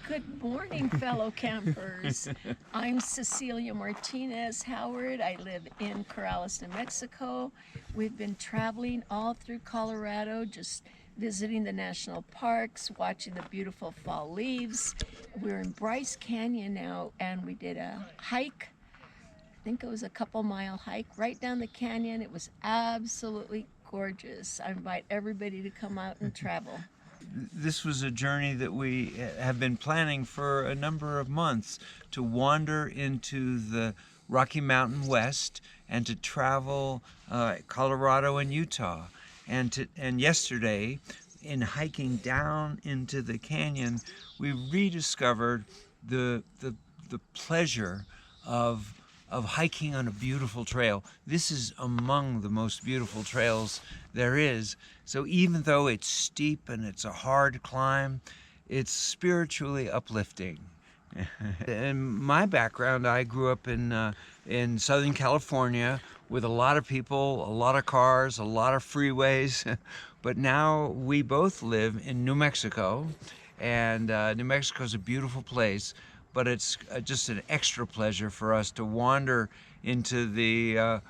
Good morning, fellow campers. I'm Cecilia Martinez Howard. I live in Corrales, New Mexico. We've been traveling all through Colorado, just visiting the national parks, watching the beautiful fall leaves. We're in Bryce Canyon now, and we did a hike. I think it was a couple-mile hike right down the canyon. It was absolutely gorgeous. I invite everybody to come out and travel. This was a journey that we have been planning for a number of months, to wander into the Rocky Mountain West and to travel Colorado and Utah. And yesterday, in hiking down into the canyon, we rediscovered the pleasure of hiking on a beautiful trail. This is among the most beautiful trails there is. So even though it's steep and it's a hard climb, it's spiritually uplifting. In my background, I grew up in Southern California with a lot of people, a lot of cars, a lot of freeways. But now we both live in New Mexico, and New Mexico is a beautiful place. But it's just an extra pleasure for us to wander into the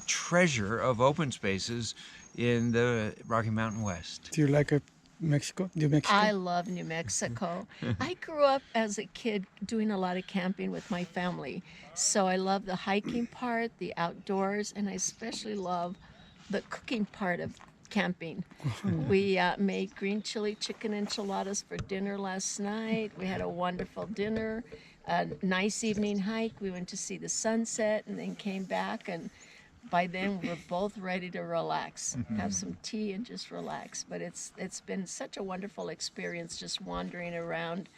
treasure of open spaces in the Rocky Mountain West. Do you like Mexico? New Mexico? I love New Mexico. I grew up as a kid doing a lot of camping with my family. So I love the hiking part, the outdoors, and I especially love the cooking part of camping. We made green chili chicken enchiladas for dinner last night. We had a wonderful dinner, a nice evening hike. We went to see the sunset and then came back, and by then we're both ready to relax, have some tea and just relax. But it's been such a wonderful experience just wandering around,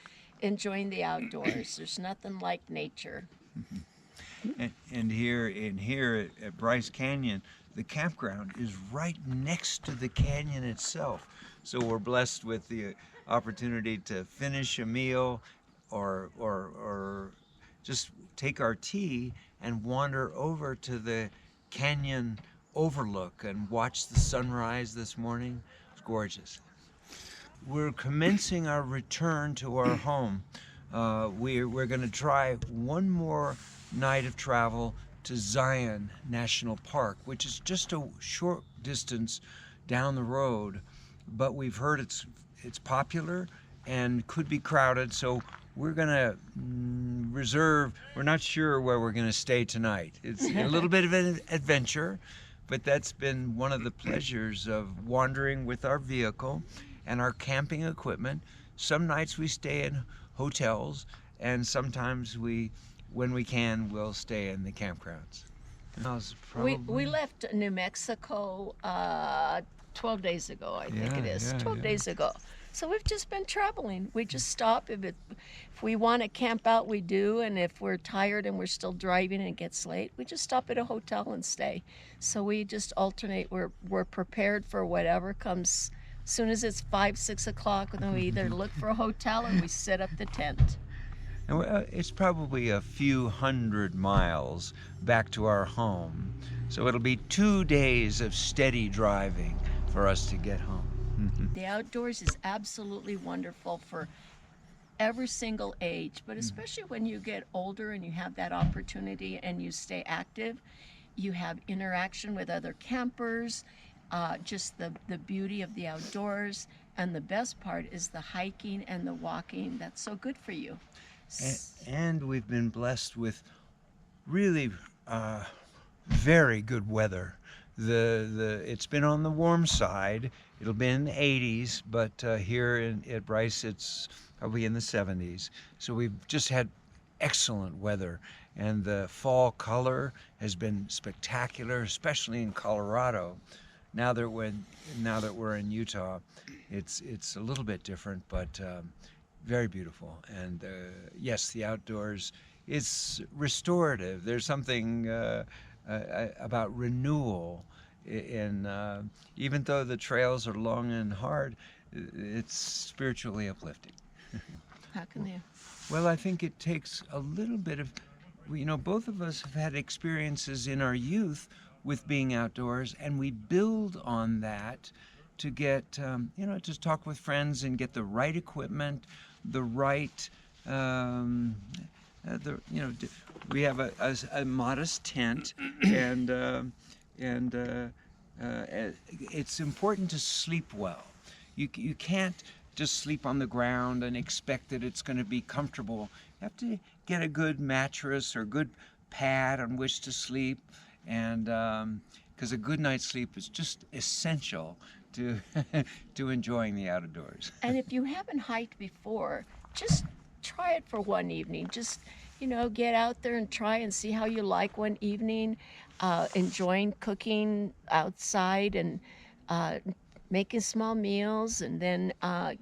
enjoying the outdoors. There's nothing like nature. And here at Bryce Canyon, the campground is right next to the canyon itself. So we're blessed with the opportunity to finish a meal or just take our tea and wander over to the canyon overlook and watch the sunrise this morning. It's gorgeous. We're commencing our return to our home. We're going to try one more night of travel to Zion National Park, which is just a short distance down the road, but we've heard it's popular and could be crowded, so we're gonna reserve. We're not sure where we're gonna stay tonight. It's a little bit of an adventure, but that's been one of the pleasures of wandering with our vehicle and our camping equipment. Some nights we stay in hotels, and sometimes when we can, we'll stay in the campgrounds. We left New Mexico 12 days ago, I think it is. 12 days ago. So we've just been traveling. We just stop. If we want to camp out, we do. And if we're tired and we're still driving and it gets late, we just stop at a hotel and stay. So we just alternate. We're prepared for whatever comes. As soon as it's 5, 6 o'clock, then we either look for a hotel or we set up the tent. And it's probably a few hundred miles back to our home. So it'll be 2 days of steady driving for us to get home. The outdoors is absolutely wonderful for every single age, but especially when you get older and you have that opportunity and you stay active, you have interaction with other campers, just the beauty of the outdoors, and the best part is the hiking and the walking. That's so good for you. And we've been blessed with really very good weather. It's been on the warm side. It'll be in the 80s, but here at Bryce it's probably in the 70s. So we've just had excellent weather, and the fall color has been spectacular, especially in Colorado. Now that we're in Utah, it's a little bit different, but very beautiful. And yes, the outdoors is restorative. There's something about renewal in even though the trails are long and hard, it's spiritually uplifting. How can you? Well, I think it takes a little bit of, both of us have had experiences in our youth with being outdoors, and we build on that to get just talk with friends and get the right equipment, the right we have a modest tent, and it's important to sleep well. You can't just sleep on the ground and expect that it's going to be comfortable. You have to get a good mattress or good pad on which to sleep, and because a good night's sleep is just essential to to enjoying the outdoors. And if you haven't hiked before, just try it for one evening. Just, get out there and try and see how you like one evening, enjoying cooking outside and making small meals, and then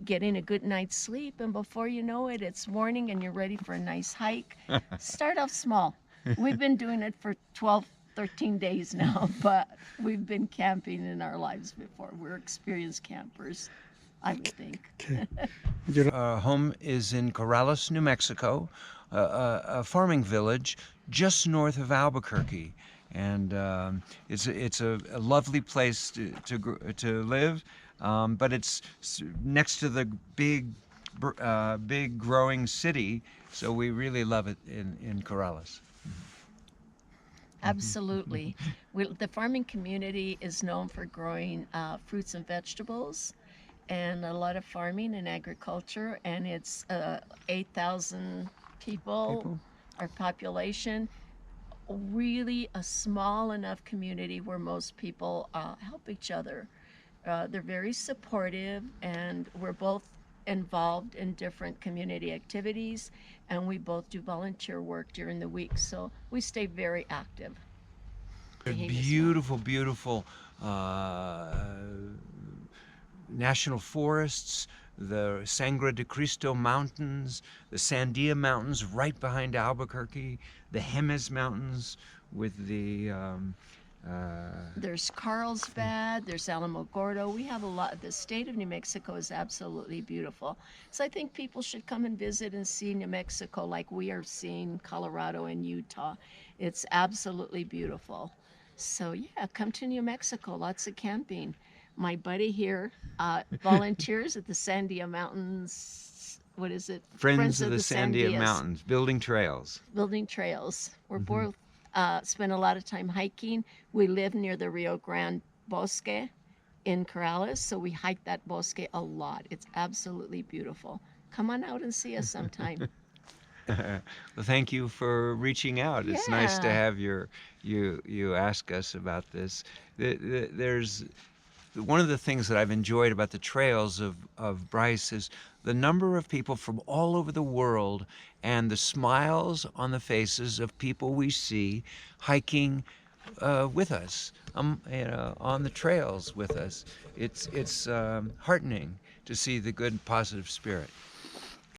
getting a good night's sleep. And before you know it, it's morning and you're ready for a nice hike. Start off small. We've been doing it for 12, 13 days now, but we've been camping in our lives before. We're experienced campers, I would think. Okay. Our home is in Corrales, New Mexico, a farming village just north of Albuquerque, and it's a lovely place to live, but it's next to the big growing city, so we really love it in Corrales. Absolutely. The farming community is known for growing fruits and vegetables and a lot of farming and agriculture, and it's 8,000 people, our population. Really a small enough community where most people help each other. They're very supportive, and we're both involved in different community activities, and we both do volunteer work during the week, so we stay very active. Beautiful, beautiful national forests, the Sangre de Cristo Mountains, the Sandia Mountains right behind Albuquerque, the Jemez Mountains with the There's Carlsbad, there's Alamogordo. We have a lot. The state of New Mexico is absolutely beautiful. So I think people should come and visit and see New Mexico like we are seeing Colorado and Utah. It's absolutely beautiful. So yeah, come to New Mexico. Lots of camping. My buddy here volunteers at the Sandia Mountains. What is it? Friends of the Sandia Sandias. Mountains, building trails. Building trails. We're both spend a lot of time hiking. We live near the Rio Grande Bosque in Corrales, so we hike that bosque a lot. It's absolutely beautiful. Come on out and see us sometime. Well, thank you for reaching out. It's nice to Yeah. have you ask us about this. There's one of the things that I've enjoyed about the trails of Bryce is the number of people from all over the world and the smiles on the faces of people we see hiking with us, on the trails with us. It's heartening to see the good, positive spirit.